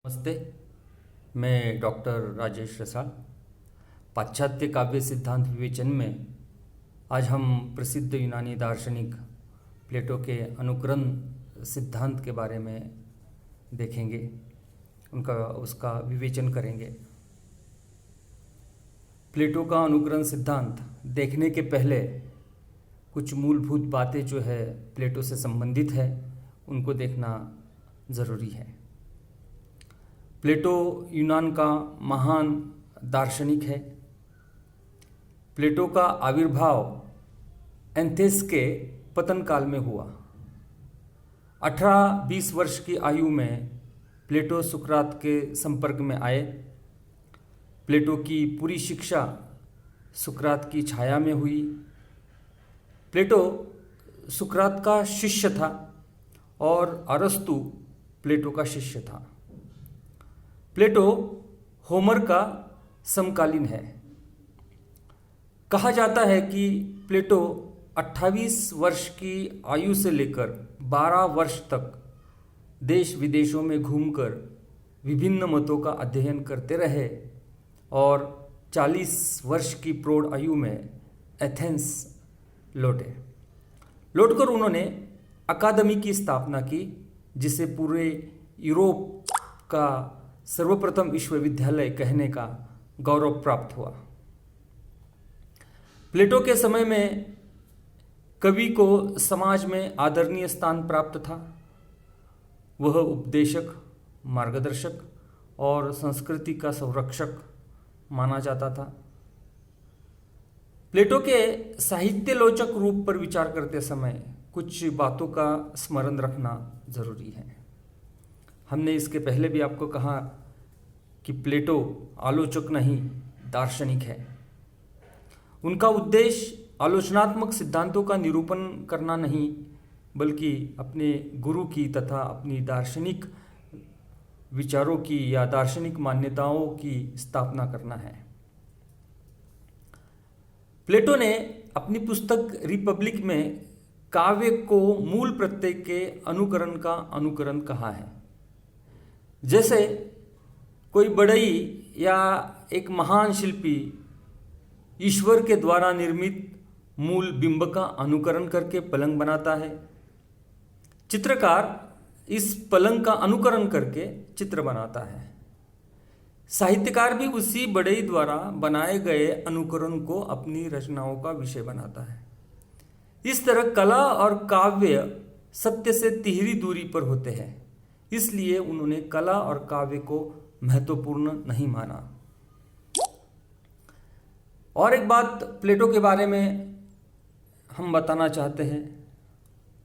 नमस्ते। मैं डॉक्टर राजेश रसाल। पाश्चात्य काव्य सिद्धांत विवेचन में आज हम प्रसिद्ध यूनानी दार्शनिक प्लेटो के अनुकरण सिद्धांत के बारे में देखेंगे, उसका विवेचन करेंगे। प्लेटो का अनुकरण सिद्धांत देखने के पहले कुछ मूलभूत बातें जो है प्लेटो से संबंधित है उनको देखना ज़रूरी है। प्लेटो यूनान का महान दार्शनिक है। प्लेटो का आविर्भाव एथेंस के पतन काल में हुआ। 18-20 वर्ष की आयु में प्लेटो सुकरात के संपर्क में आए। प्लेटो की पूरी शिक्षा सुकरात की छाया में हुई। प्लेटो सुकरात का शिष्य था और अरस्तु प्लेटो का शिष्य था। प्लेटो होमर का समकालीन है। कहा जाता है कि प्लेटो 28 वर्ष की आयु से लेकर 12 वर्ष तक देश विदेशों में घूमकर विभिन्न मतों का अध्ययन करते रहे और 40 वर्ष की प्रौढ़ आयु में एथेंस लौटकर उन्होंने अकादमी की स्थापना की, जिसे पूरे यूरोप का सर्वप्रथम विश्वविद्यालय कहने का गौरव प्राप्त हुआ। प्लेटो के समय में कवि को समाज में आदरणीय स्थान प्राप्त था। वह उपदेशक, मार्गदर्शक और संस्कृति का संरक्षक माना जाता था। प्लेटो के साहित्यलोचक रूप पर विचार करते समय कुछ बातों का स्मरण रखना जरूरी है। हमने इसके पहले भी आपको कहा कि प्लेटो आलोचक नहीं, दार्शनिक है। उनका उद्देश्य आलोचनात्मक सिद्धांतों का निरूपण करना नहीं, बल्कि अपने गुरु की तथा अपनी दार्शनिक विचारों की या दार्शनिक मान्यताओं की स्थापना करना है। प्लेटो ने अपनी पुस्तक रिपब्लिक में काव्य को मूल प्रत्यय के अनुकरण का अनुकरण कहा है। जैसे कोई बढ़ई या एक महान शिल्पी ईश्वर के द्वारा निर्मित मूल बिंब का अनुकरण करके पलंग बनाता है, चित्रकार इस पलंग का अनुकरण करके चित्र बनाता है। साहित्यकार भी उसी बढ़ई द्वारा बनाए गए अनुकरण को अपनी रचनाओं का विषय बनाता है। इस तरह कला और काव्य सत्य से तिहरी दूरी पर होते हैं, इसलिए उन्होंने कला और काव्य को महत्वपूर्ण नहीं माना। और एक बात प्लेटो के बारे में हम बताना चाहते हैं।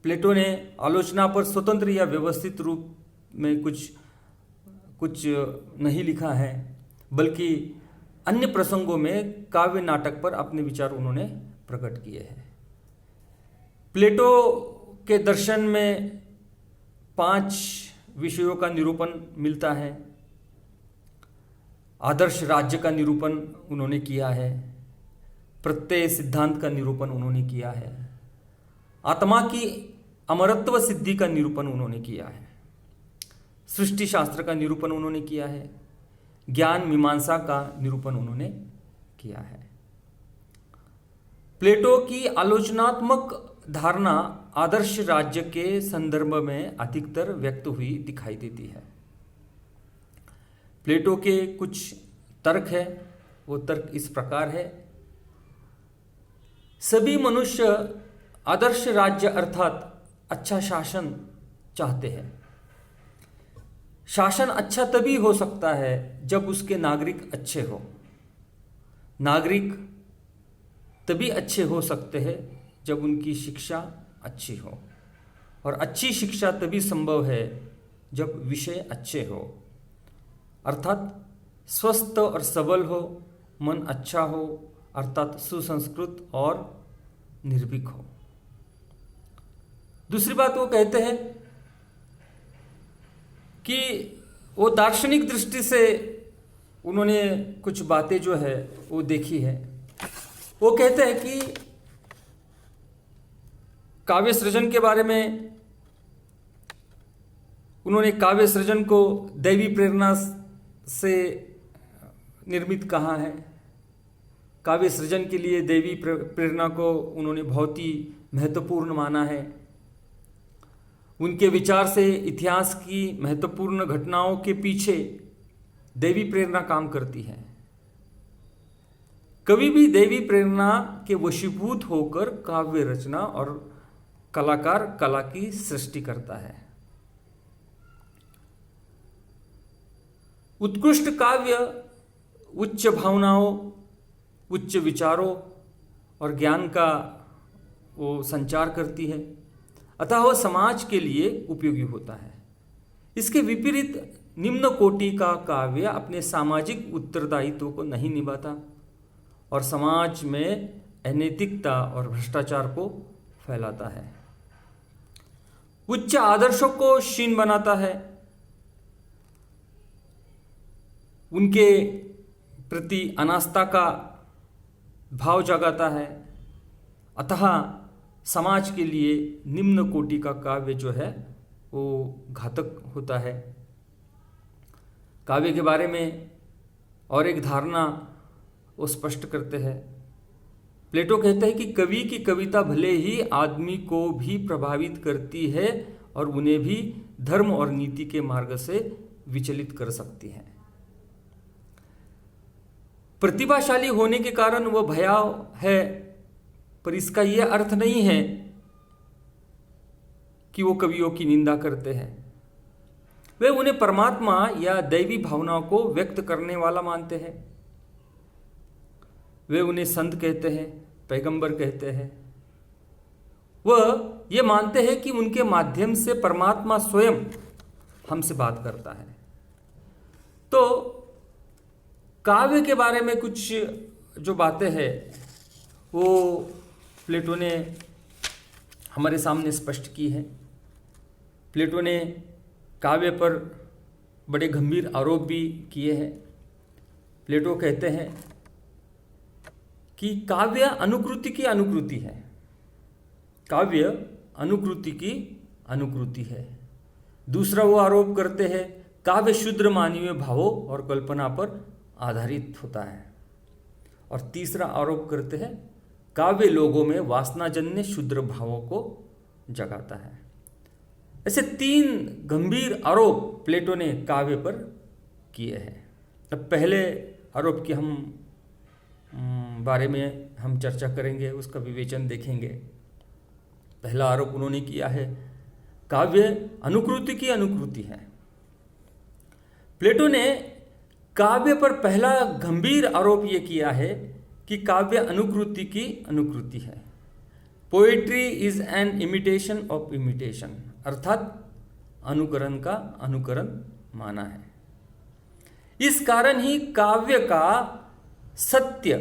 प्लेटो ने आलोचना पर स्वतंत्र या व्यवस्थित रूप में कुछ नहीं लिखा है, बल्कि अन्य प्रसंगों में काव्य नाटक पर अपने विचार उन्होंने प्रकट किए हैं। प्लेटो के दर्शन में 5 विषयों का निरूपण मिलता है। आदर्श राज्य का निरूपण उन्होंने किया है। प्रत्यय सिद्धांत का निरूपण उन्होंने किया है। आत्मा की अमरत्व सिद्धि का निरूपण उन्होंने किया है। सृष्टि शास्त्र का निरूपण उन्होंने किया है। ज्ञान मीमांसा का निरूपण उन्होंने किया है। प्लेटो की आलोचनात्मक धारणा आदर्श राज्य के संदर्भ में अधिकतर व्यक्त हुई दिखाई देती है। प्लेटो के कुछ तर्क है, वो तर्क इस प्रकार है। सभी मनुष्य आदर्श राज्य अर्थात अच्छा शासन चाहते हैं। शासन अच्छा तभी हो सकता है जब उसके नागरिक अच्छे हो। नागरिक तभी अच्छे हो सकते हैं जब उनकी शिक्षा अच्छी हो, और अच्छी शिक्षा तभी संभव है जब विषय अच्छे हो, अर्थात स्वस्थ और सबल हो, मन अच्छा हो, अर्थात सुसंस्कृत और निर्भीक हो। दूसरी बात वो कहते हैं कि वो दार्शनिक दृष्टि से उन्होंने कुछ बातें जो है वो देखी है। वो कहते हैं कि काव्य सृजन के बारे में उन्होंने काव्य सृजन को दैवी प्रेरणा से निर्मित कहा है। काव्य सृजन के लिए दैवी प्रेरणा को उन्होंने बहुत ही महत्वपूर्ण माना है। उनके विचार से इतिहास की महत्वपूर्ण घटनाओं के पीछे दैवी प्रेरणा काम करती है। कवि भी दैवी प्रेरणा के वशीभूत होकर काव्य रचना और कलाकार कला की सृष्टि करता है। उत्कृष्ट काव्य उच्च भावनाओं, उच्च विचारों और ज्ञान का वो संचार करती है, अतः वह समाज के लिए उपयोगी होता है। इसके विपरीत निम्न कोटि का काव्य अपने सामाजिक उत्तरदायित्व को नहीं निभाता और समाज में अनैतिकता और भ्रष्टाचार को फैलाता है, उच्च आदर्शों को क्षीण बनाता है, उनके प्रति अनास्था का भाव जगाता है। अतः समाज के लिए निम्न कोटि का काव्य जो है वो घातक होता है। काव्य के बारे में और एक धारणा वो स्पष्ट करते हैं। प्लेटो कहते हैं कि कवि की कविता भले ही आदमी को भी प्रभावित करती है और उन्हें भी धर्म और नीति के मार्ग से विचलित कर सकती है। प्रतिभाशाली होने के कारण वह भयाव है, पर इसका यह अर्थ नहीं है कि वो कवियों की निंदा करते हैं। वे उन्हें परमात्मा या दैवी भावनाओं को व्यक्त करने वाला मानते हैं। वे उन्हें संत कहते हैं, पैगंबर कहते हैं। वह ये मानते हैं कि उनके माध्यम से परमात्मा स्वयं हमसे बात करता है। तो काव्य के बारे में कुछ जो बातें हैं वो प्लेटो ने हमारे सामने स्पष्ट की है। प्लेटो ने काव्य पर बड़े गंभीर आरोप भी किए हैं। प्लेटो कहते हैं कि काव्य अनुकृति की अनुकृति है। काव्य अनुकृति की अनुकृति है। दूसरा वो आरोप करते हैं काव्य शुद्र मानवीय भावों और कल्पना पर आधारित होता है। और तीसरा आरोप करते हैं काव्य लोगों में वासनाजन्य शुद्र भावों को जगाता है। ऐसे 3 गंभीर आरोप प्लेटो ने काव्य पर किए हैं। अब पहले आरोप की हम बारे में हम चर्चा करेंगे, उसका विवेचन देखेंगे। पहला आरोप उन्होंने किया है काव्य अनुकृति की अनुकृति है। प्लेटो ने काव्य पर पहला गंभीर आरोप यह किया है कि काव्य अनुकृति की अनुकृति है। Poetry is an imitation of imitation, अर्थात अनुकरण का अनुकरण माना है। इस कारण ही काव्य का सत्य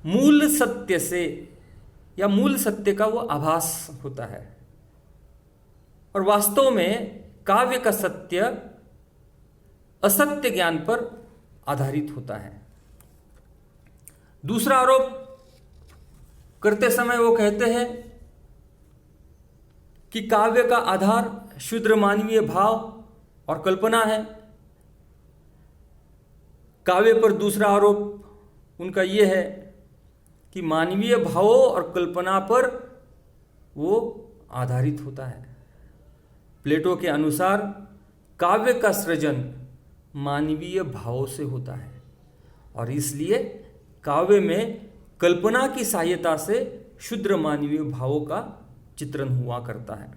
मूल सत्य से या मूल सत्य का वो आभास होता है और वास्तव में काव्य का सत्य असत्य ज्ञान पर आधारित होता है। दूसरा आरोप करते समय वो कहते हैं कि काव्य का आधार शुद्र मानवीय भाव और कल्पना है। काव्य पर दूसरा आरोप उनका यह है कि मानवीय भावों और कल्पना पर वो आधारित होता है। प्लेटो के अनुसार काव्य का सृजन मानवीय भावों से होता है और इसलिए काव्य में कल्पना की सहायता से शुद्र मानवीय भावों का चित्रण हुआ करता है।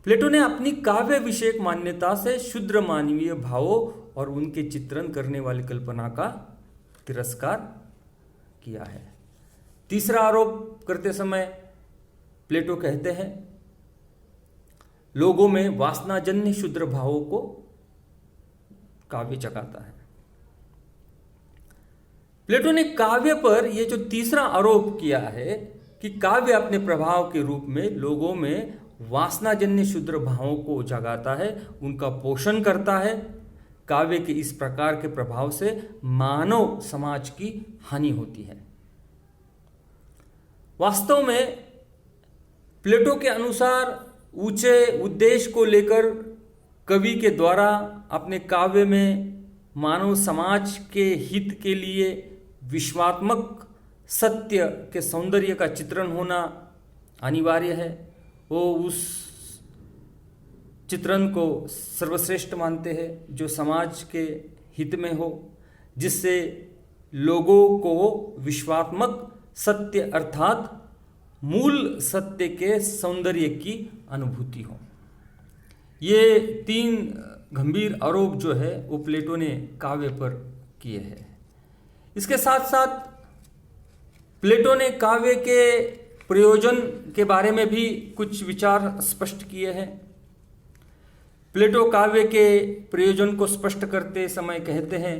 प्लेटो ने अपनी काव्य विषयक मान्यता से शुद्र मानवीय भावों और उनके चित्रण करने वाली कल्पना का तिरस्कार किया है। तीसरा आरोप करते समय प्लेटो कहते हैं लोगों में वासनाजन्य शुद्र भावों को काव्य जगाता है। प्लेटो ने काव्य पर यह जो तीसरा आरोप किया है कि काव्य अपने प्रभाव के रूप में लोगों में वासनाजन्य शुद्र भावों को जगाता है, उनका पोषण करता है। काव्य के इस प्रकार के प्रभाव से मानव समाज की हानि होती है। वास्तव में प्लेटो के अनुसार ऊंचे उद्देश्य को लेकर कवि के द्वारा अपने काव्य में मानव समाज के हित के लिए विश्वात्मक सत्य के सौंदर्य का चित्रण होना अनिवार्य है। वो उस चित्रण को सर्वश्रेष्ठ मानते हैं जो समाज के हित में हो, जिससे लोगों को विश्वात्मक सत्य अर्थात मूल सत्य के सौंदर्य की अनुभूति हो। ये 3 गंभीर आरोप जो है वो प्लेटो ने काव्य पर किए हैं। इसके साथ साथ प्लेटो ने काव्य के प्रयोजन के बारे में भी कुछ विचार स्पष्ट किए हैं। प्लेटो काव्य के प्रयोजन को स्पष्ट करते समय कहते हैं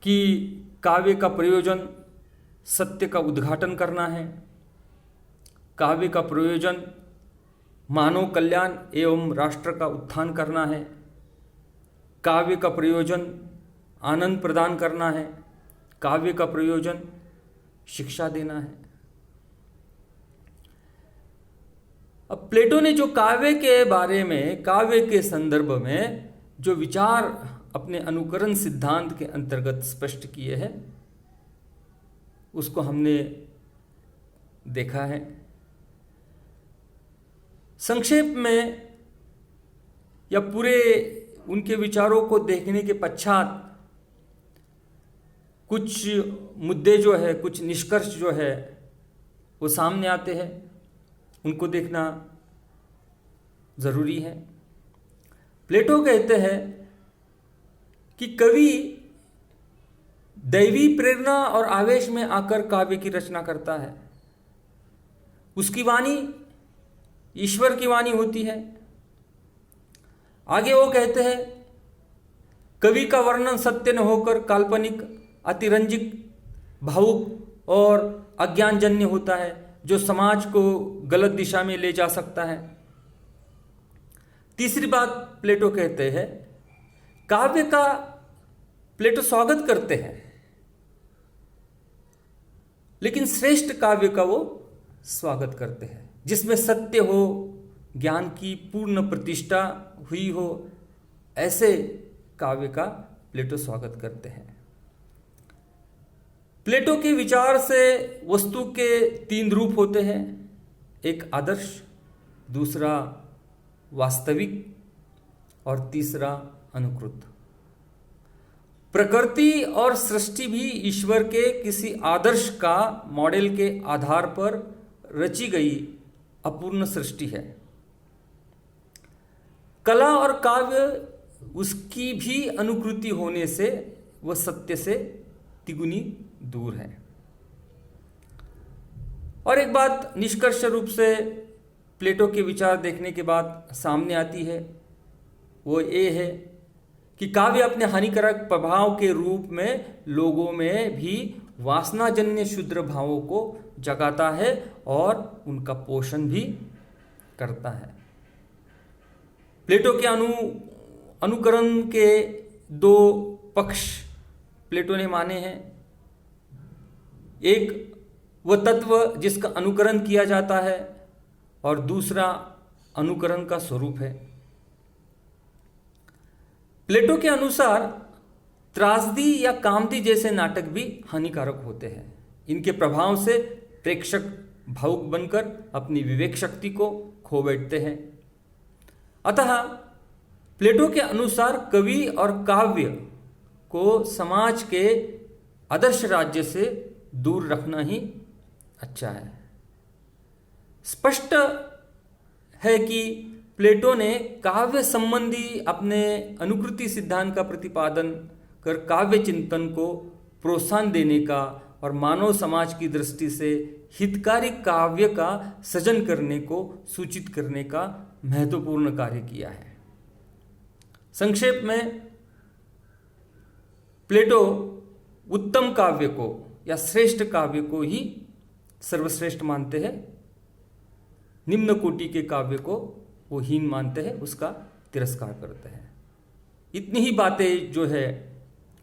कि काव्य का प्रयोजन सत्य का उद्घाटन करना है। काव्य का प्रयोजन मानव कल्याण एवं राष्ट्र का उत्थान करना है। काव्य का प्रयोजन आनंद प्रदान करना है। काव्य का प्रयोजन शिक्षा देना है। अब प्लेटो ने जो काव्य के बारे में, काव्य के संदर्भ में जो विचार अपने अनुकरण सिद्धांत के अंतर्गत स्पष्ट किए हैं उसको हमने देखा है। संक्षेप में या पूरे उनके विचारों को देखने के पश्चात कुछ मुद्दे जो है, कुछ निष्कर्ष जो है वो सामने आते हैं, उनको देखना जरूरी है। प्लेटो कहते हैं कि कवि दैवी प्रेरणा और आवेश में आकर काव्य की रचना करता है। उसकी वाणी ईश्वर की वाणी होती है। आगे वो कहते हैं कवि का वर्णन सत्य न होकर काल्पनिक, अतिरंजित, भावुक और अज्ञानजन्य होता है जो समाज को गलत दिशा में ले जा सकता है। तीसरी बात प्लेटो कहते हैं काव्य का प्लेटो स्वागत करते हैं, लेकिन श्रेष्ठ काव्य का वो स्वागत करते हैं जिसमें सत्य हो, ज्ञान की पूर्ण प्रतिष्ठा हुई हो, ऐसे काव्य का प्लेटो स्वागत करते हैं। प्लेटो के विचार से वस्तु के 3 रूप होते हैं, एक आदर्श, दूसरा वास्तविक और तीसरा अनुकृत। प्रकृति और सृष्टि भी ईश्वर के किसी आदर्श का मॉडल के आधार पर रची गई अपूर्ण सृष्टि है। कला और काव्य उसकी भी अनुकृति होने से वह सत्य से तिगुनी दूर है। और एक बात निष्कर्ष रूप से प्लेटो के विचार देखने के बाद सामने आती है, वो ये है कि काव्य अपने हानिकारक प्रभाव के रूप में लोगों में भी वासनाजन्य क्षुद्र भावों को जगाता है और उनका पोषण भी करता है। प्लेटो के अनुकरण के 2 पक्ष प्लेटो ने माने हैं। एक वह तत्व जिसका अनुकरण किया जाता है और दूसरा अनुकरण का स्वरूप है। प्लेटो के अनुसार त्रासदी या कामदी जैसे नाटक भी हानिकारक होते हैं। इनके प्रभाव से प्रेक्षक भावुक बनकर अपनी विवेक शक्ति को खो बैठते हैं। अतः प्लेटो के अनुसार कवि और काव्य को समाज के आदर्श राज्य से दूर रखना ही अच्छा है। स्पष्ट है कि प्लेटो ने काव्य संबंधी अपने अनुकृति सिद्धांत का प्रतिपादन कर काव्य चिंतन को प्रोत्साहन देने का और मानव समाज की दृष्टि से हितकारी काव्य का सृजन करने को सूचित करने का महत्वपूर्ण कार्य किया है। संक्षेप में प्लेटो उत्तम काव्य को या श्रेष्ठ काव्य को ही सर्वश्रेष्ठ मानते हैं, निम्न कोटि के काव्य को वो हीन मानते हैं, उसका तिरस्कार करते हैं। इतनी ही बातें जो है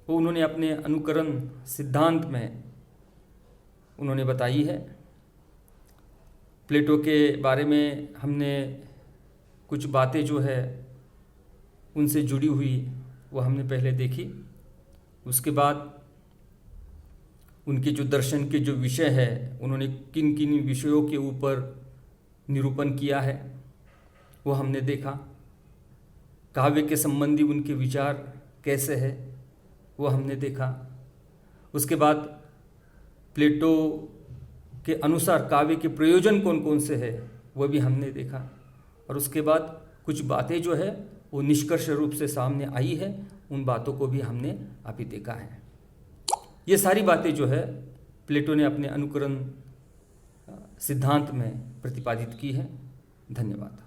वो उन्होंने अपने अनुकरण सिद्धांत में उन्होंने बताई है। प्लेटो के बारे में हमने कुछ बातें जो है उनसे जुड़ी हुई वो हमने पहले देखी। उसके बाद उनके जो दर्शन के जो विषय है, उन्होंने किन किन विषयों के ऊपर निरूपण किया है वो हमने देखा। काव्य के संबंधी उनके विचार कैसे है वो हमने देखा। उसके बाद प्लेटो के अनुसार काव्य के प्रयोजन कौन कौन से है वो भी हमने देखा। और उसके बाद कुछ बातें जो है वो निष्कर्ष रूप से सामने आई है, उन बातों को भी हमने अभी देखा है। ये सारी बातें जो है प्लेटो ने अपने अनुकरण सिद्धांत में प्रतिपादित की है। धन्यवाद।